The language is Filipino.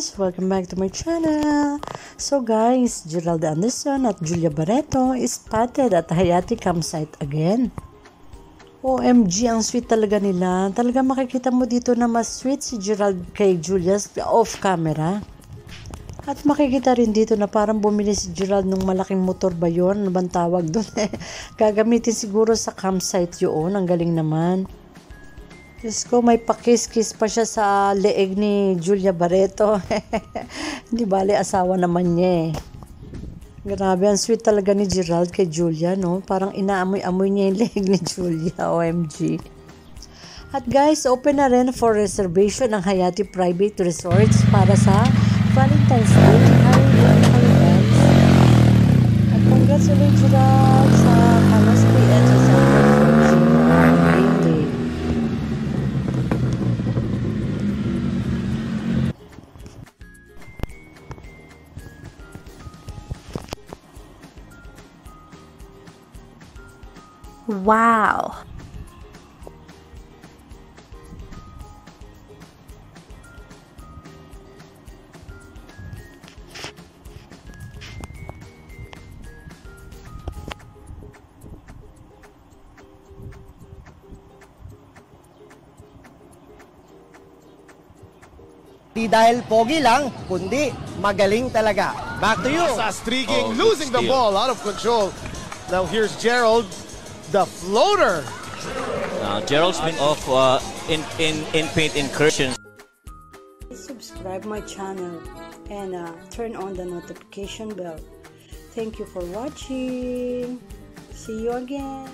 guys! Welcome back to my channel! So guys, Gerald Anderson at Julia Barreto is spotted at Hayati campsite again. OMG, ang sweet talaga nila. Talaga makikita mo dito na mas sweet si Gerald kay Julia off camera. At makikita rin dito na parang bumili si Gerald ng malaking motor ba yun? Ano bang tawag doon? Gagamitin siguro sa campsite yun. Ang galing naman. Diyos ko, may pakis-kiss pa siya sa leeg ni Julia Barreto. Hindi bale, asawa naman niya eh. Grabe, ang sweet talaga ni Gerald kay Julia, no? Parang inaamoy-amoy niya yung leeg ni Julia, OMG. At guys, open na rin for reservation ang Hayati Private Resorts para sa Valentine's Day. At congrats ulit Gerald sa Kalaspi at sa San Wow! Di dahil pogi lang, kundi magaling talaga. Back to you. Sastriging losing the ball out of control. Now here's Gerald, the floater. Gerald's been off in paint incursions. Subscribe my channel and turn on the notification bell. Thank you for watching. See you again.